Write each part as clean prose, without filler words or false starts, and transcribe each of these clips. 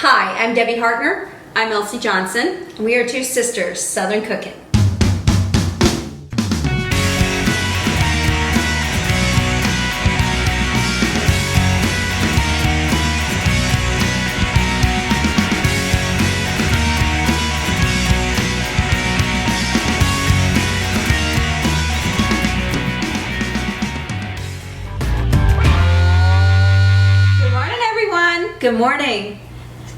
Hi, I'm Debbie Hartner. I'm Elsie Johnson. We are two sisters, Southern cooking. Good morning, everyone. Good morning.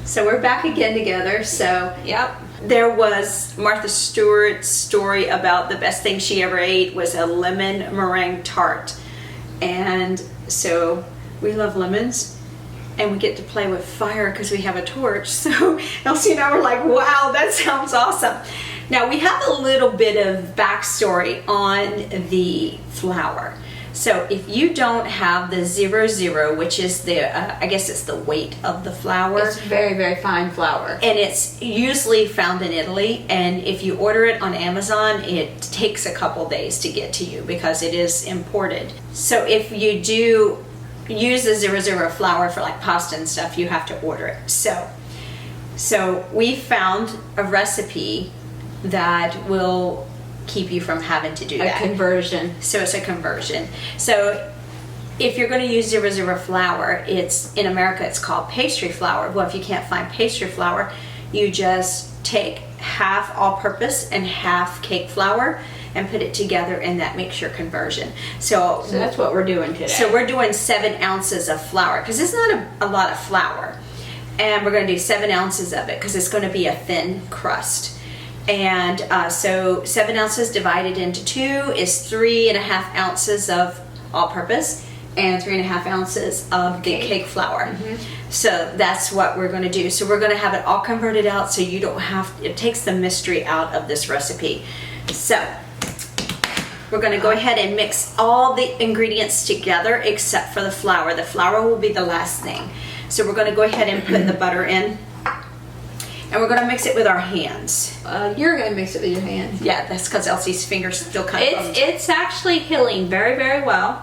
So we're back again together. So Yep. there was Martha Stewart's story about the best thing she ever ate was a lemon meringue tart. And so we love lemons and we get to play with fire because we have a torch. So Elsie and I were like, wow, that sounds awesome. Now we have a little bit of backstory on the flour. So if you don't have the 00, which is the, I guess it's the weight of the flour. It's very, very fine flour. And it's usually found in Italy, and if you order it on Amazon, it takes a couple days to get to you because it is imported. So if you do use the 00 flour for like pasta and stuff, you have to order it. So we found a recipe that will keep you from having to do that. A conversion. So it's a conversion. So if you're going to use 00 flour, it's in America it's called pastry flour. Well, if you can't find pastry flour, you just take half all-purpose and half cake flour and put it together, and that makes your conversion. So that's what we're doing today. So we're doing 7 ounces of flour because it's not a lot of flour, and we're going to do 7 ounces of it because it's going to be a thin crust. And so 7 ounces divided into 2 is 3.5 ounces of all-purpose and 3.5 ounces of the cake flour. So that's what we're going to do. So we're going to have it all converted out so you don't have, it takes the mystery out of this recipe. So we're going to go ahead and mix all the ingredients together except for the flour. The flour will be the last thing. So we're going to go ahead and put the butter in. And we're going to mix it with our hands. You're going to mix it with your hands. Yeah, that's because Elsie's fingers still kind of... It's actually healing very, very well,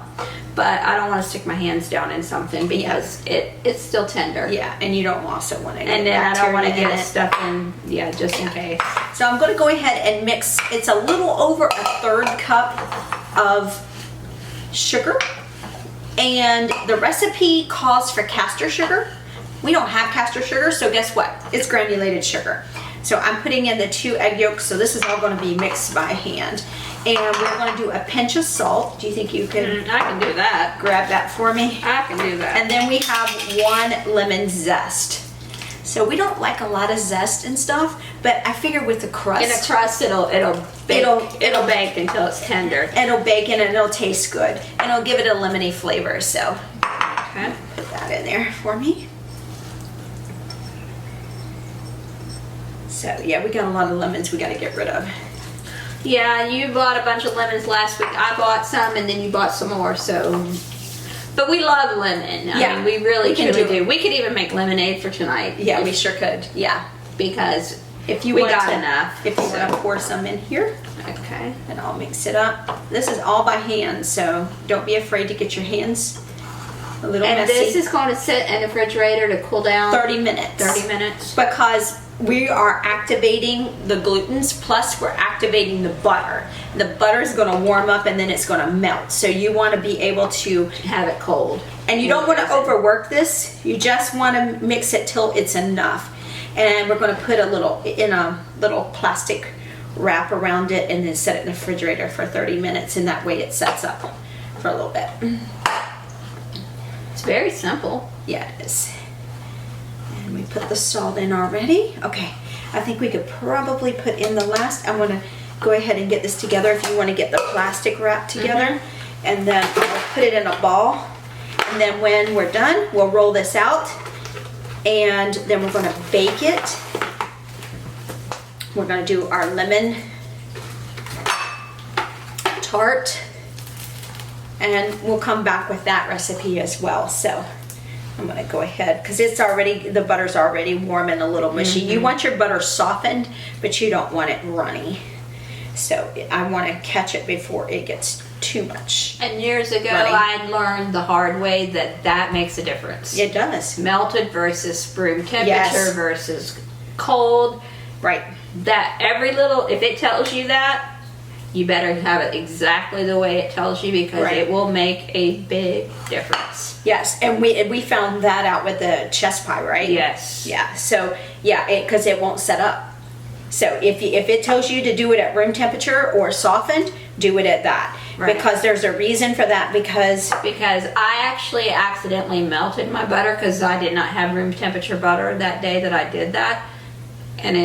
but I don't want to stick my hands down in something because it's still tender. Yeah, and you don't also want to get And then I don't want to bacteria in get it. stuff in, just in case. So I'm going to go ahead and mix, it's a little over a 1/3 cup of sugar. And the recipe calls for castor sugar. We don't have castor sugar, so guess what? It's granulated sugar. So I'm putting in the 2 egg yolks, so this is all going to be mixed by hand. And we're going to do a pinch of salt. Do you think you can I can do that. grab that for me? I can do that. And then we have 1 lemon zest. So we don't like a lot of zest and stuff, but I figure with the crust. In a crust, it'll bake until it's tender. It'll bake and it'll taste good. And it'll give it a lemony flavor. So Okay. put that in there for me. So yeah, we got a lot of lemons we got to get rid of. Yeah, you bought a bunch of lemons last week. I bought some, and then you bought some more. So, but we love lemon. I mean, we really truly do. We could even make lemonade for tonight. Yeah, we sure could. Yeah, because if you we want got to, enough. If you want to pour some in here, Okay. and I'll mix it up. This is all by hand, so don't be afraid to get your hands a little And messy. this is going to sit in the refrigerator to cool down. 30 minutes. 30 minutes. Because we are activating the glutens, plus we're activating the butter. The butter is going to warm up and then it's going to melt. So you want to be able to Have it cold. and you don't want to overwork this. You just want to mix it till it's enough. And we're going to put a little plastic wrap around it and then set it in the refrigerator for 30 minutes, and that way it sets up for a little bit. It's very simple. Yeah, it is. And we put the salt in already. Okay, I think we could probably put in the last. I'm going to go ahead and get this together if you want to get the plastic wrap together. And then I'll put it in a ball. And then when we're done, we'll roll this out. And then we're going to bake it. We're going to do our lemon tart. And we'll come back with that recipe as well. So I'm going to go ahead because the butter's already warm and a little mushy. You want your butter softened, but you don't want it runny. So I want to catch it before it gets too much. And years ago, running. I learned the hard way that makes a difference. It does. Melted versus room temperature Yes. versus cold. Right. That every little, if it tells you that, you better have it exactly the way it tells you, because Right. it will make a big difference. Yes, and we found that out with the chest pie, right? Yes. Yeah. So yeah, because it won't set up. So if it tells you to do it at room temperature or softened, do it at that. Right. Because there's a reason for that. Because I actually accidentally melted my butter because I did not have room temperature butter that day that I did that, and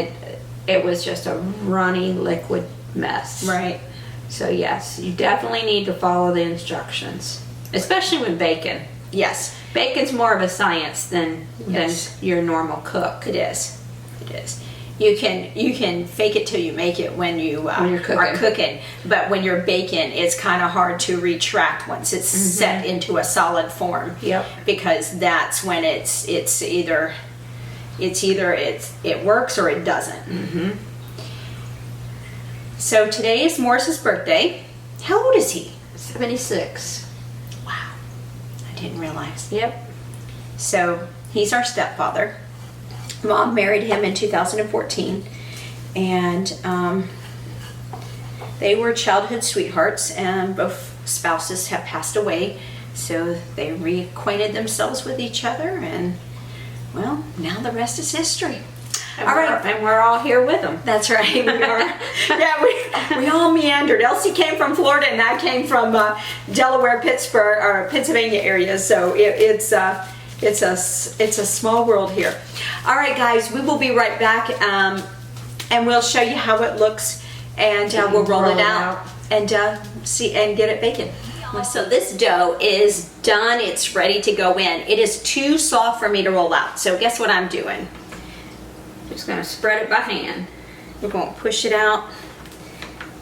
it was just a runny liquid mess. right. So yes, you definitely need to follow the instructions, especially with bacon. Yes, Bacon's more of a science than Yes. your normal cook. it is. It is. You can fake it till you make it when you When you're cooking. are cooking, but when you're baking, it's kind of hard to retract once it's set into a solid form. Yep. Because that's when it works or it doesn't. Mm-hmm. So today is Morris's birthday. How old is he? 76. Wow, I didn't realize. Yep. So he's our stepfather. Mom married him in 2014, and they were childhood sweethearts, and both spouses have passed away, so they reacquainted themselves with each other, and well, now the rest is history. And All right. and we're all here with them. That's right. We are. Yeah, we all meandered. Elsie came from Florida, and I came from Delaware, Pittsburgh, or Pennsylvania area. So it's a small world here. All right, guys, we will be right back, and we'll show you how it looks, and we'll roll it out and see and get it baking. So this dough is done. It's ready to go in. It is too soft for me to roll out. So guess what I'm doing? Just going to spread it by hand. We're going to push it out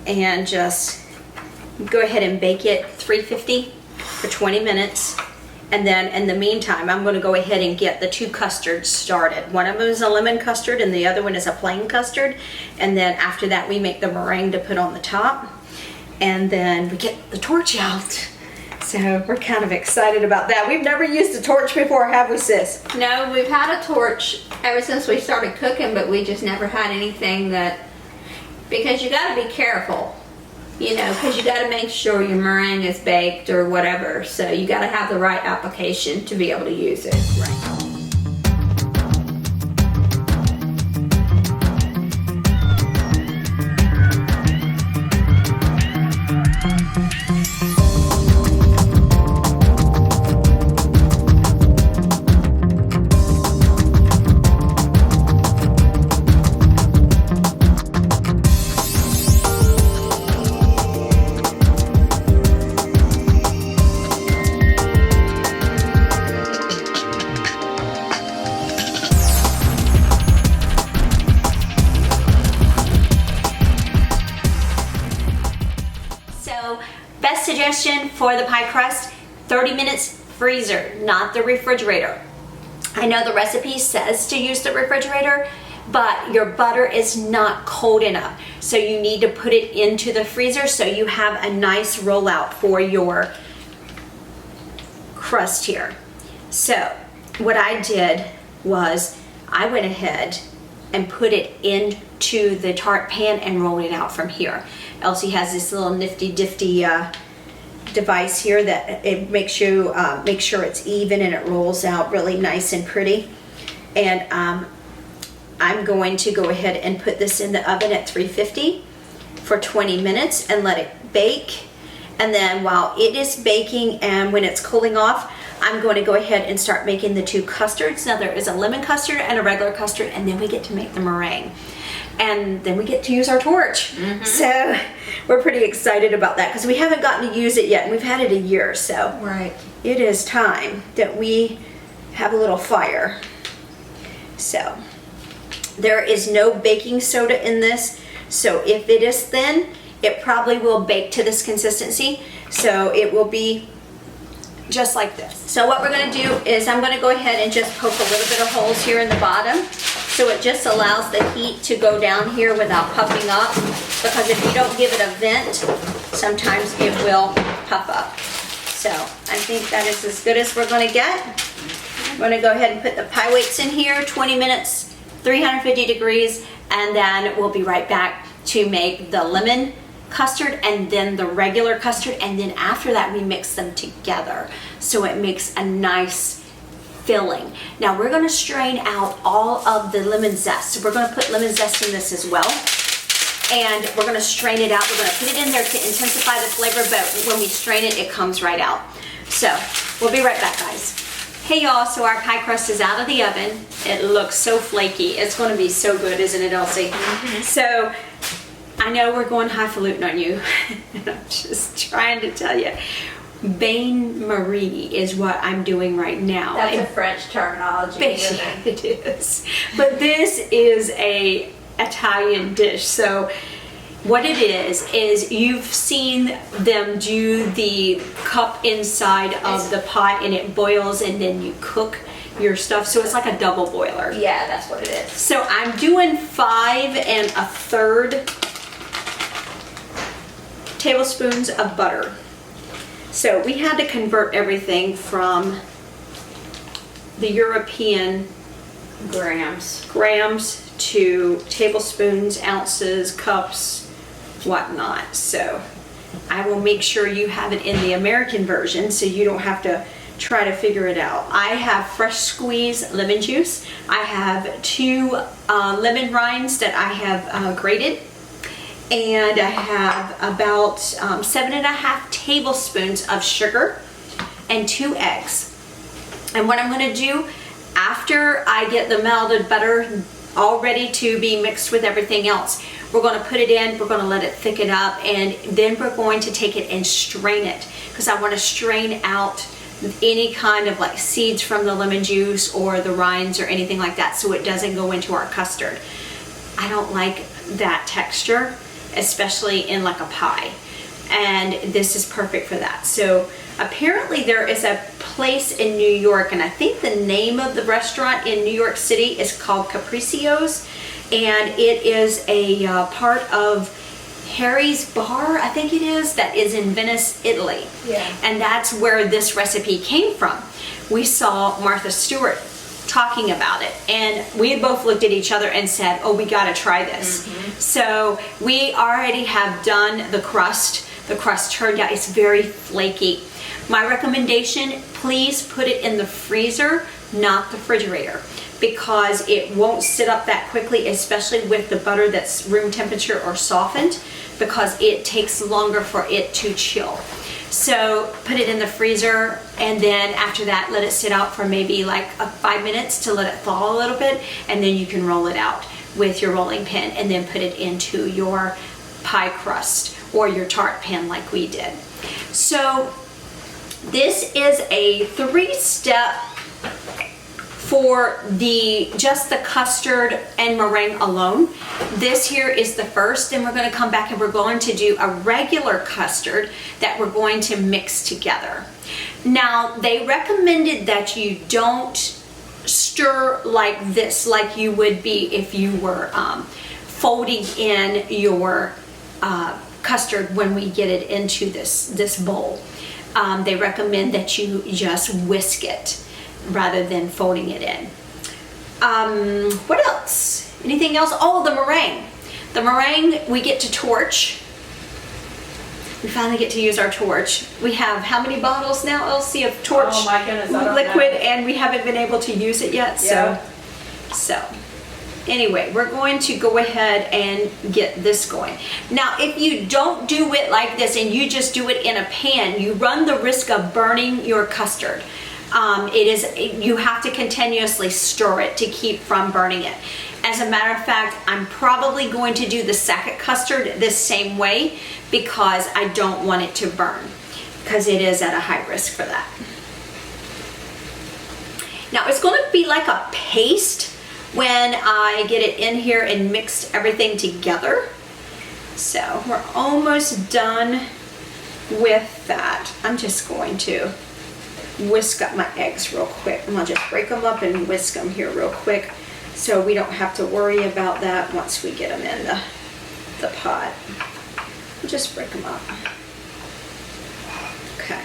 and just go ahead and bake it 350 for 20 minutes. And then in the meantime, I'm going to go ahead and get the two custards started. One of them is a lemon custard and the other one is a plain custard. And then after that, we make the meringue to put on the top. And then we get the torch out. So we're kind of excited about that. We've never used a torch before, have we, sis? No, we've had a torch ever since we started cooking, but we just never had anything that, because you got to be careful, you know, because you got to make sure your meringue is baked or whatever. So you got to have the right application to be able to use it. Right. Best suggestion for the pie crust, 30 minutes freezer, not the refrigerator. I know the recipe says to use the refrigerator, but your butter is not cold enough. So you need to put it into the freezer so you have a nice rollout for your crust here. So what I did was I went ahead and put it into the tart pan and rolled it out from here. Elsie has this little nifty device here that it makes you make sure it's even and it rolls out really nice and pretty. And I'm going to go ahead and put this in the oven at 350 for 20 minutes and let it bake. And then while it is baking and when it's cooling off, I'm going to go ahead and start making the two custards. Now there is a lemon custard and a regular custard, and then we get to make the meringue. And then we get to use our torch. Mm-hmm. So we're pretty excited about that because we haven't gotten to use it yet, and we've had it a year. So Right. It is time that we have a little fire. So there is no baking soda in this. So if it is thin, it probably will bake to this consistency. So it will be just like this. So what we're going to do is I'm going to go ahead and just poke a little bit of holes here in the bottom. So it just allows the heat to go down here without puffing up. because if you don't give it a vent, sometimes it will puff up. So I think that is as good as we're going to get. I'm going to go ahead and put the pie weights in here, 20 minutes, 350 degrees, and then we'll be right back to make the lemon custard and then the regular custard, and then after that we mix them together so it makes a nice filling. Now we're going to strain out all of the lemon zest. So we're going to put lemon zest in this as well, and we're going to strain it out. We're going to put it in there to intensify the flavor, but when we strain it, it comes right out. So we'll be right back, guys. Hey y'all, so our pie crust is out of the oven. It looks so flaky. It's going to be so good, isn't it, Elsie? Mm-hmm. So I know we're going highfalutin on you. I'm just trying to tell you. Bain Marie is what I'm doing right now. That's a French terminology. It is. But this is a Italian dish. So what it is you've seen them do the cup inside of the pot and it boils and then you cook your stuff. So it's like a double boiler. Yeah, that's what it is. So I'm doing 5 1/3 tablespoons of butter. So we had to convert everything from the European grams to tablespoons, ounces, cups, whatnot. So I will make sure you have it in the American version so you don't have to try to figure it out. I have fresh squeezed lemon juice. I have 2 lemon rinds that I have grated. And I have about 7.5 tablespoons of sugar and 2 eggs. And what I'm going to do after I get the melted butter all ready to be mixed with everything else, we're going to put it in, we're going to let it thicken up, and then we're going to take it and strain it, because I want to strain out any kind of like seeds from the lemon juice or the rinds or anything like that, so it doesn't go into our custard. I don't like that texture, especially in like a pie, and this is perfect for that. So apparently there is a place in New York, and I think the name of the restaurant in New York City is called Capriccio's, and it is a part of Harry's Bar, I think it is, that is in Venice, Italy. Yeah. And that's where this recipe came from. We saw Martha Stewart talking about it, and we both looked at each other and said, oh, we got to try this. So we already have done the crust. The crust turned out, it's very flaky. My recommendation, please put it in the freezer, not the refrigerator, because it won't sit up that quickly, especially with the butter that's room temperature or softened, because it takes longer for it to chill. So put it in the freezer, and then after that let it sit out for maybe like 5 minutes to let it thaw a little bit, and then you can roll it out with your rolling pin and then put it into your pie crust or your tart pan like we did. So this is a 3-step for just the custard and meringue alone. This here is the first, then we're going to come back and we're going to do a regular custard that we're going to mix together. Now, they recommended that you don't stir like this, like you would be if you were folding in your custard when we get it into this bowl. They recommend that you just whisk it rather than folding it in. What else? Anything else? Oh, the meringue. The meringue we get to torch. We finally get to use our torch. We have how many bottles now, Elsie, of torch Oh my goodness, I don't liquid, know. and we haven't been able to use it yet. Yeah. So anyway, we're going to go ahead and get this going. Now, if you don't do it like this and you just do it in a pan, you run the risk of burning your custard. You have to continuously stir it to keep from burning it. As a matter of fact, I'm probably going to do the second custard this same way because I don't want it to burn, because it is at a high risk for that. Now it's going to be like a paste when I get it in here and mixed everything together. So we're almost done with that. I'm just going to whisk up my eggs real quick. I'm gonna just break them up and whisk them here real quick so we don't have to worry about that once we get them in the the pot. Just break them up. Okay.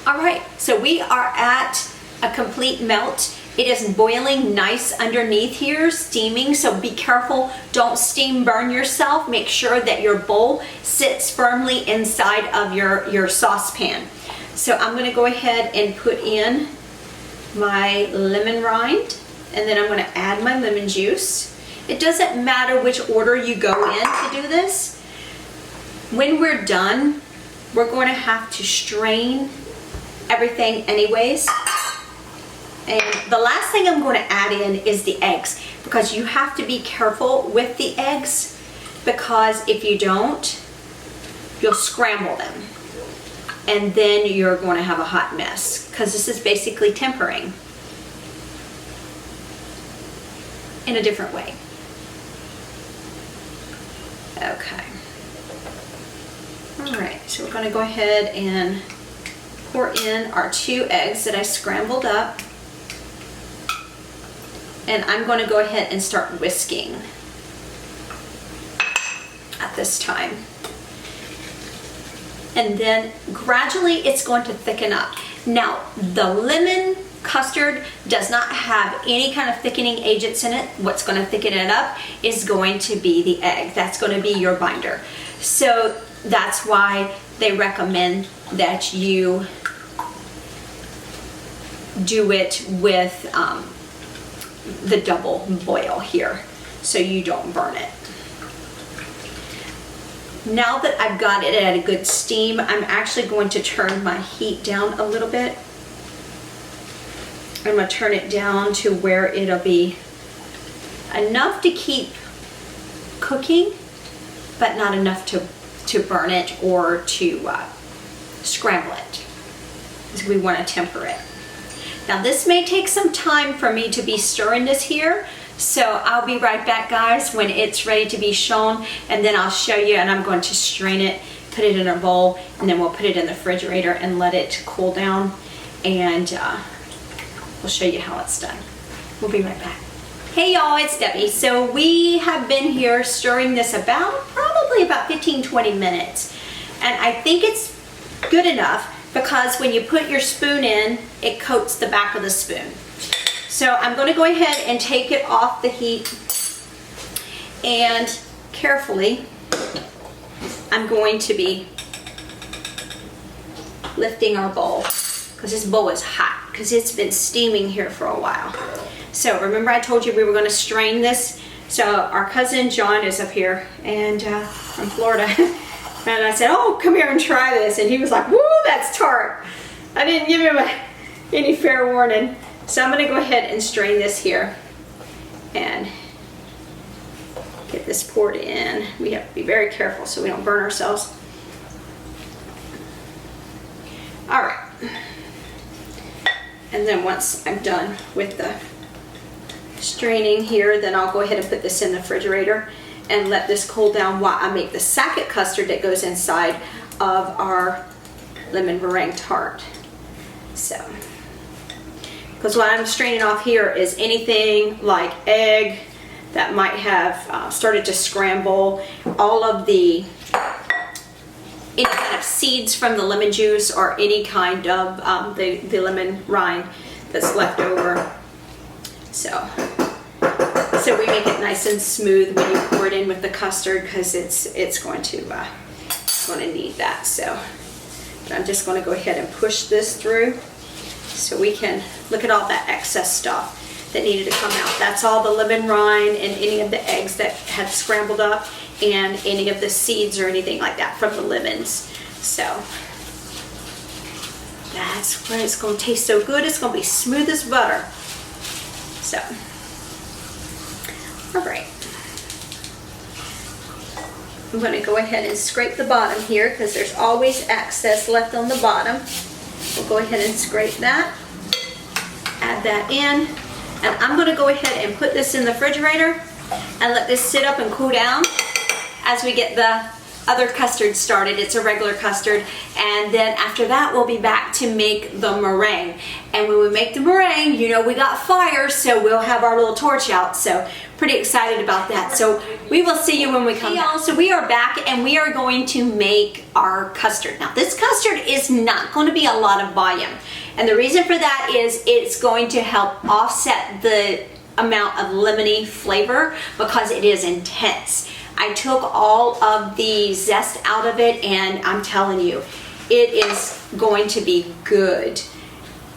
All right, so we are at a complete melt. It is boiling nice underneath here, steaming, so be careful. Don't steam burn yourself. Make sure that your bowl sits firmly inside of your saucepan. So I'm gonna go ahead and put in my lemon rind, and then I'm gonna add my lemon juice. It doesn't matter which order you go in to do this. When we're done, we're going to have to strain everything anyways. And the last thing I'm going to add in is the eggs, because you have to be careful with the eggs, because if you don't, you'll scramble them. And then you're going to have a hot mess, because this is basically tempering in a different way. Okay. All right, so we're going to go ahead and pour in our 2 eggs that I scrambled up. And I'm going to go ahead and start whisking at this time. And then gradually it's going to thicken up. Now, the lemon custard does not have any kind of thickening agents in it. What's going to thicken it up is going to be the egg. That's going to be your binder. So that's why they recommend that you do it with the double boil here, so you don't burn it. Now that I've got it at a good steam, I'm actually going to turn my heat down a little bit. I'm going to turn it down to where it'll be enough to keep cooking, but not enough to burn it or to scramble it, because we want to temper it. Now this may take some time for me to be stirring this here, so I'll be right back, guys, when it's ready to be shown, and then I'll show you, and I'm going to strain it, put it in a bowl, and then we'll put it in the refrigerator and let it cool down, and we'll show you how it's done. We'll be right back. Hey y'all, it's Debbie. So we have been here stirring this probably about 15-20 minutes, and I think it's good enough, because when you put your spoon in, it coats the back of the spoon. So I'm going to go ahead and take it off the heat, and carefully I'm going to be lifting our bowl, because this bowl is hot, because it's been steaming here for a while. So remember I told you we were going to strain this? So our cousin John is up here, and from Florida. And I said, oh, come here and try this. And he was like, woo, that's tart. I didn't give him any fair warning. So I'm going to go ahead and strain this here and get this poured in. We have to be very careful so we don't burn ourselves. All right. And then once I'm done with the straining here, then I'll go ahead and put this in the refrigerator and let this cool down while I make the sacket custard that goes inside of our lemon meringue tart. So, because what I'm straining off here is anything like egg that might have started to scramble, all of any kind of seeds from the lemon juice, or any kind of the lemon rind that's left over. So we make it nice and smooth when you pour it in with the custard, because it's going to need that. So but I'm just going to go ahead and push this through so we can look at all that excess stuff that needed to come out. That's all the lemon rind and any of the eggs that had scrambled up, and any of the seeds or anything like that from the lemons. So that's why it's going to taste so good. It's going to be smooth as butter. So, all right. I'm going to go ahead and scrape the bottom here, because there's always excess left on the bottom. We'll go ahead and scrape that. Add that in. And I'm going to go ahead and put this in the refrigerator and let this sit up and cool down as we get the other custard started. It's a regular custard, and then after that we'll be back to make the meringue. And when we make the meringue, you know we got fire, so we'll have our little torch out. So pretty excited about that. So we will see you when we come back. So we are back and we are going to make our custard. Now this custard is not going to be a lot of volume, and the reason for that is it's going to help offset the amount of lemony flavor because it is intense. I took all of the zest out of it, and I'm telling you, it is going to be good.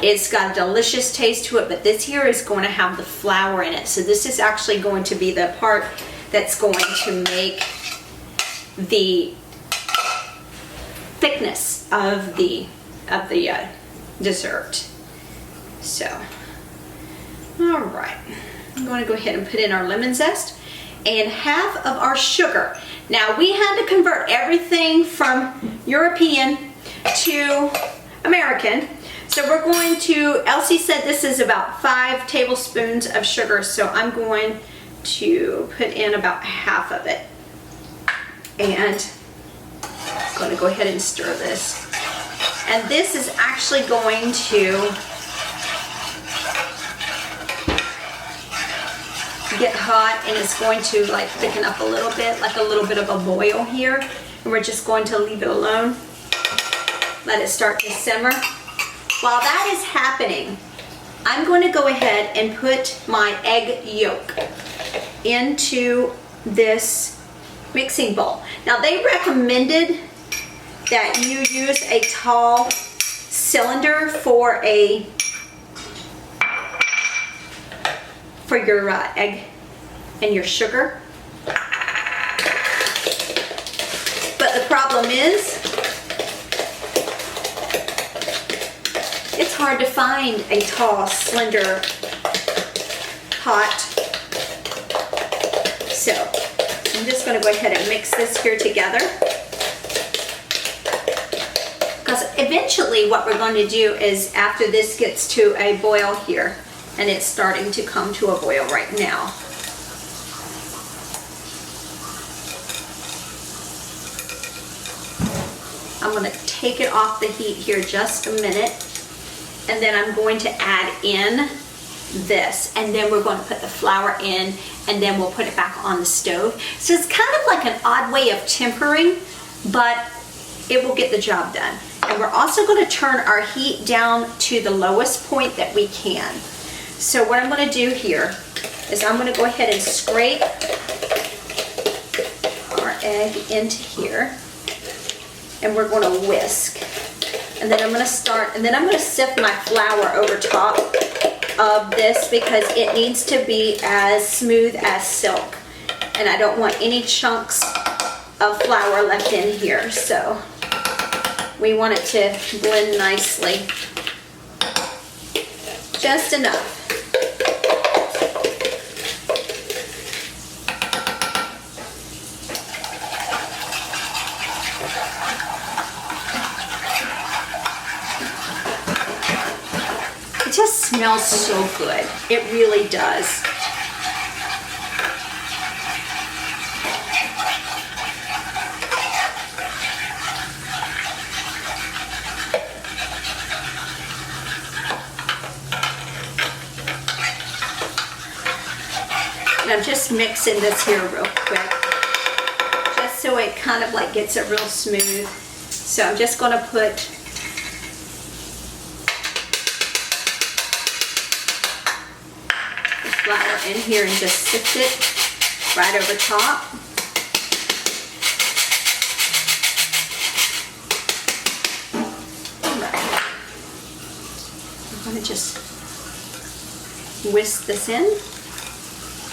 It's got a delicious taste to it, but this here is going to have the flour in it. So this is actually going to be the part that's going to make the thickness of the dessert. So, all right, I'm going to go ahead and put in our lemon zest and half of our sugar. Now we had to convert everything from European to American. So we're going to, Elsie said this is about 5 tablespoons of sugar, so I'm going to put in about half of it. And I'm going to go ahead and stir this. And this is actually going to get hot, and it's going to like thicken up a little bit, like a little bit of a boil here. And we're just going to leave it alone. Let it start to simmer. While that is happening, I'm going to go ahead and put my egg yolk into this mixing bowl. Now they recommended that you use a tall cylinder for your egg and your sugar. But the problem is, it's hard to find a tall, slender pot. So I'm just going to go ahead and mix this here together. Because eventually what we're going to do is, after this gets to a boil here, and it's starting to come to a boil right now. I'm going to take it off the heat here just a minute, and then I'm going to add in this, and then we're going to put the flour in, and then we'll put it back on the stove. So it's kind of like an odd way of tempering, but it will get the job done. And we're also going to turn our heat down to the lowest point that we can. So what I'm going to do here is I'm going to go ahead and scrape our egg into here, and we're going to whisk. And then I'm going to start, and then I'm going to sift my flour over top of this because it needs to be as smooth as silk. And I don't want any chunks of flour left in here. So we want it to blend nicely. Just enough. It just smells so good. It really does. And I'm just mixing this here real quick, just so it kind of like gets it real smooth. So I'm just going to put the flour in here and just sift it right over top. Right. I'm going to just whisk this in.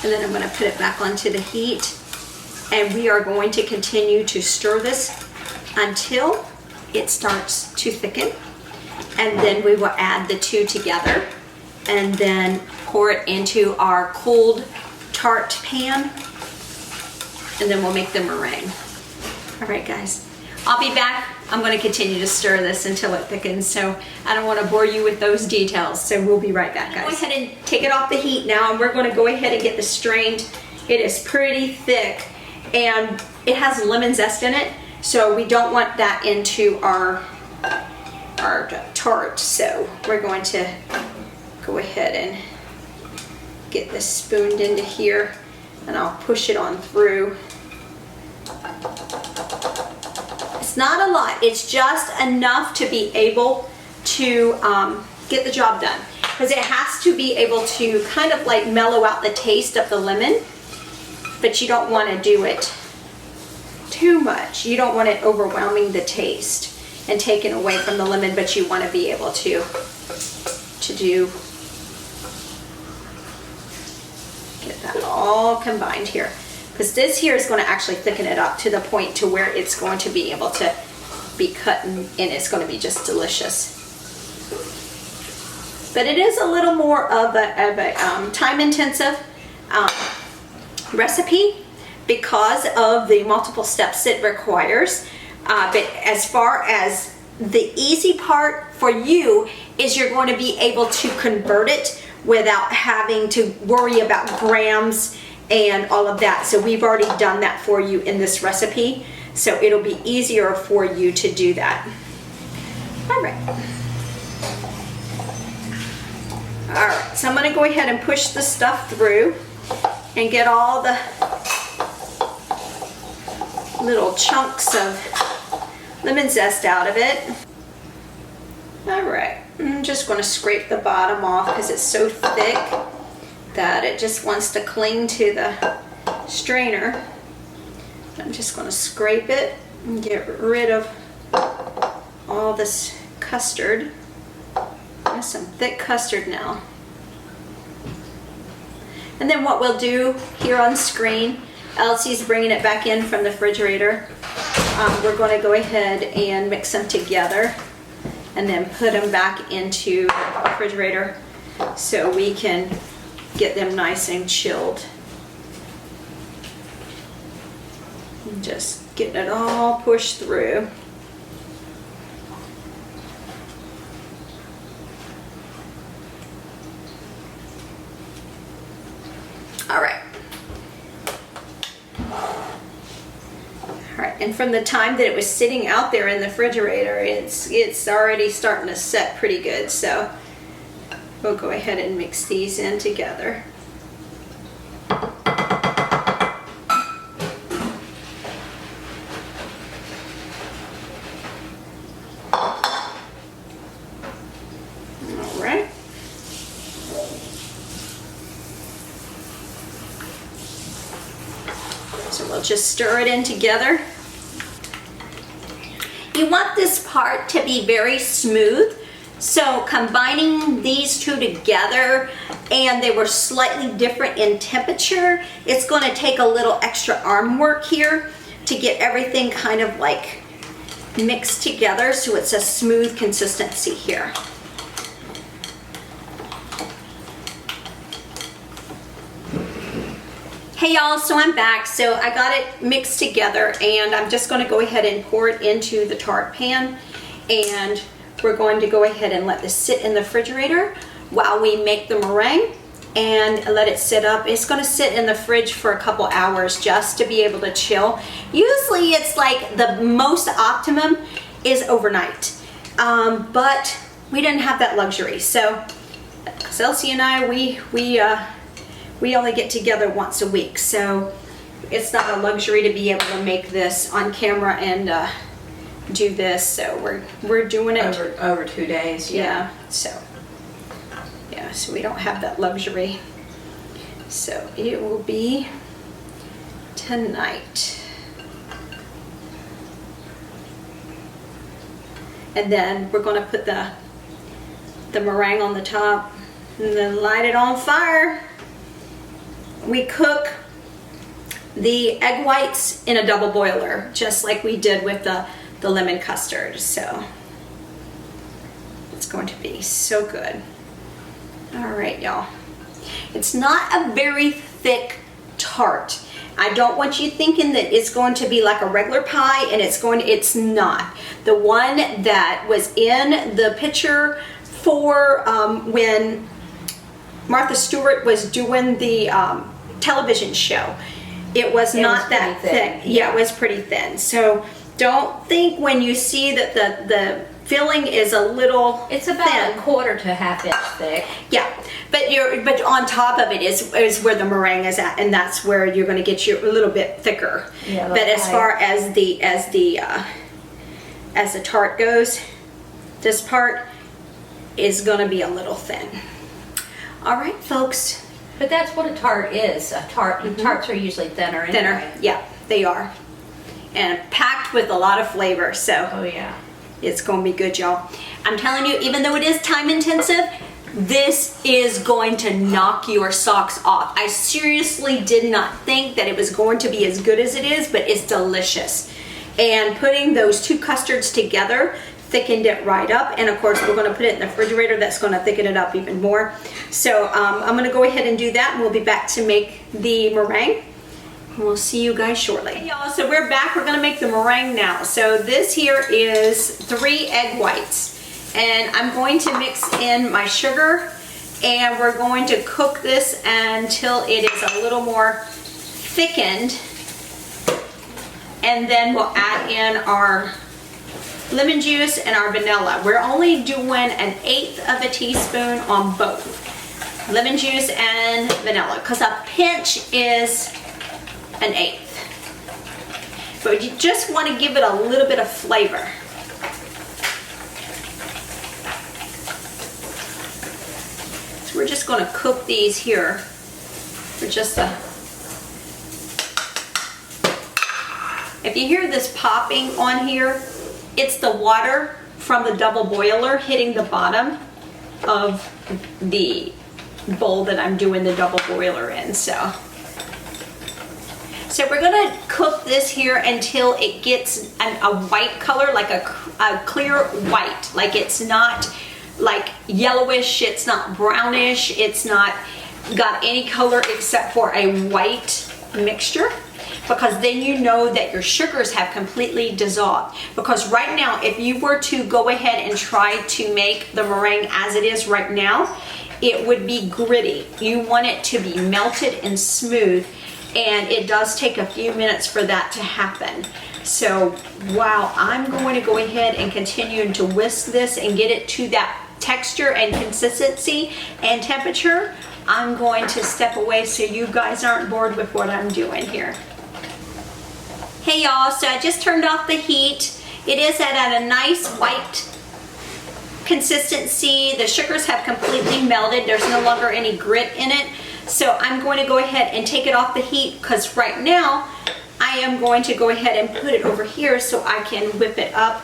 And then I'm going to put it back onto the heat, and we are going to continue to stir this until it starts to thicken, and then we will add the two together and then pour it into our cooled tart pan, and then we'll make the meringue. All right guys, I'll be back. I'm going to continue to stir this until it thickens, so I don't want to bore you with those details, so we'll be right back, guys. Go ahead and take it off the heat now, and we're going to go ahead and get this strained. It is pretty thick, and it has lemon zest in it, So we don't want that into our tart. So we're going to go ahead and get this spooned into here, and I'll push it on through. It's not a lot, it's just enough to be able to get the job done, because it has to be able to kind of like mellow out the taste of the lemon, but you don't want to do it too much. You don't want it overwhelming the taste and taking away from the lemon, but you want to be able to do, get that all combined here, because this here is going to actually thicken it up to the point to where it's going to be able to be cut, and it's going to be just delicious. But it is a little more of a time-intensive recipe because of the multiple steps it requires. But as far as the easy part for you is you're going to be able to convert it without having to worry about grams and all of that. So we've already done that for you in this recipe. So it'll be easier for you to do that. All right. All right, so I'm going to go ahead and push the stuff through and get all the little chunks of lemon zest out of it. All right, I'm just going to scrape the bottom off because it's so thick that it just wants to cling to the strainer. I'm just going to scrape it and get rid of all this custard. That's some thick custard now. And then what we'll do here on screen, Elsie's bringing it back in from the refrigerator. We're going to go ahead and mix them together and then put them back into the refrigerator so we can get them nice and chilled. And just getting it all pushed through. All right. All right, and from the time that it was sitting out there in the refrigerator, it's already starting to set pretty good. So we'll go ahead and mix these in together. All right. So we'll just stir it in together. You want this part to be very smooth. So combining these two together, and they were slightly different in temperature, it's going to take a little extra arm work here to get everything kind of like mixed together so it's a smooth consistency here. Hey y'all, so I'm back. So I got it mixed together, and I'm just going to go ahead and pour it into the tart pan, and we're going to go ahead and let this sit in the refrigerator while we make the meringue and let it sit up. It's going to sit in the fridge for a couple hours just to be able to chill. Usually it's like the most optimum is overnight, but we didn't have that luxury. So Elsie and I, we only get together once a week, so it's not a luxury to be able to make this on camera and do this. So we're doing it over 2 days. Yeah. So we don't have that luxury. So it will be tonight, and then we're going to put the meringue on the top and then light it on fire. We cook the egg whites in a double boiler, just like we did with the lemon custard. So it's going to be so good. All right, y'all. It's not a very thick tart. I don't want you thinking that it's going to be like a regular pie, and it's not. The one that was in the picture for when Martha Stewart was doing the television show, it was not that thick. Yeah, it was pretty thin. So Don't think when you see that the filling is a little It's about thin. a quarter to a half inch thick. Yeah, but on top of it is where the meringue is at, and that's where you're going to get you a little bit thicker. Yeah, but as far as the tart goes, this part is going to be a little thin. All right, folks. But that's what a tart is. A tart. Tarts are usually thinner. Anyway. Thinner, yeah, they are, and packed with a lot of flavor. So. Oh yeah. It's going to be good, y'all. I'm telling you, even though it is time intensive, this is going to knock your socks off. I seriously did not think that it was going to be as good as it is, but it's delicious. And putting those two custards together thickened it right up. And of course, we're going to put it in the refrigerator. That's going to thicken it up even more. So I'm going to go ahead and do that, and we'll be back to make the meringue. We'll see you guys shortly. Hey y'all, so we're back. We're gonna make the meringue now. So this here is 3 egg whites. And I'm going to mix in my sugar, and we're going to cook this until it is a little more thickened. And then we'll add in our lemon juice and our vanilla. We're only doing 1/8 of a teaspoon on both. Lemon juice and vanilla, because a pinch is 1/8. But you just want to give it a little bit of flavor. So we're just going to cook these here for just a... If you hear this popping on here, it's the water from the double boiler hitting the bottom of the bowl that I'm doing the double boiler in. So we're gonna cook this here until it gets a white color, like a clear white. Like it's not like yellowish, it's not brownish, it's not got any color except for a white mixture. Because then you know that your sugars have completely dissolved. Because right now, if you were to go ahead and try to make the meringue as it is right now, it would be gritty. You want it to be melted and smooth. And it does take a few minutes for that to happen. So while I'm going to go ahead and continue to whisk this and get it to that texture and consistency and temperature, I'm going to step away so you guys aren't bored with what I'm doing here. Hey y'all, so I just turned off the heat. It is at a nice white consistency. The sugars have completely melted. There's no longer any grit in it. So I'm going to go ahead and take it off the heat, because right now I am going to go ahead and put it over here so I can whip it up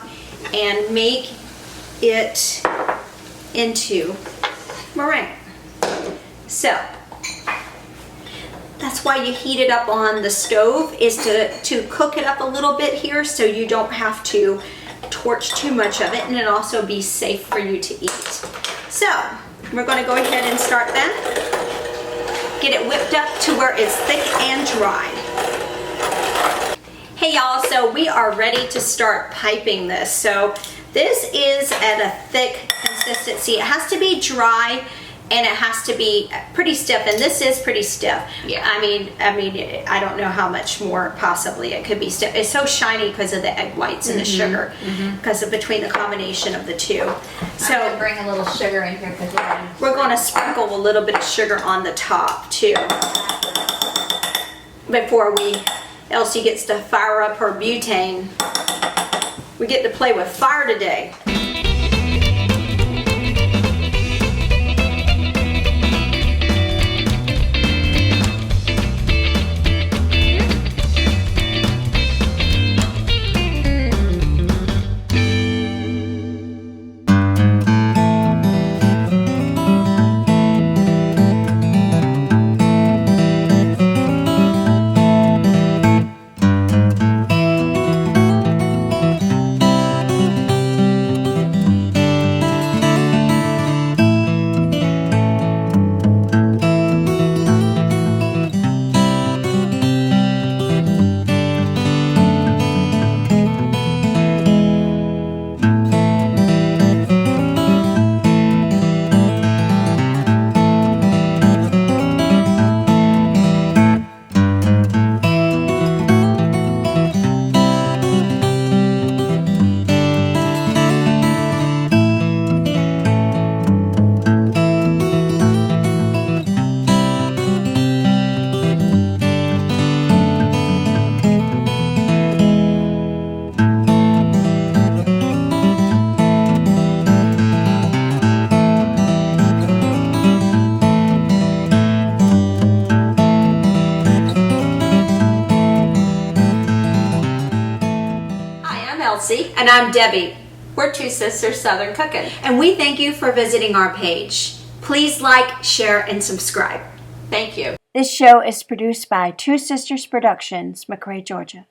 and make it into meringue. So that's why you heat it up on the stove, is to cook it up a little bit here so you don't have to torch too much of it, and it'll also be safe for you to eat. So we're going to go ahead and start that. Get it whipped up to where it's thick and dry. Hey y'all, so we are ready to start piping this. So this is at a thick consistency. It has to be dry, and it has to be pretty stiff, and this is pretty stiff. Yeah. I mean, I don't know how much more possibly it could be stiff. It's so shiny because of the egg whites and the sugar, because of between the combination of the two. So I'm gonna bring a little sugar in here because we're going to sprinkle a little bit of sugar on the top too, before Elsie gets to fire up her butane. We get to play with fire today. Elsie. And I'm Debbie. We're two sisters Southern cooking. And we thank you for visiting our page. Please like, share, and subscribe. Thank you. This show is produced by Two Sisters Productions, McRae, Georgia.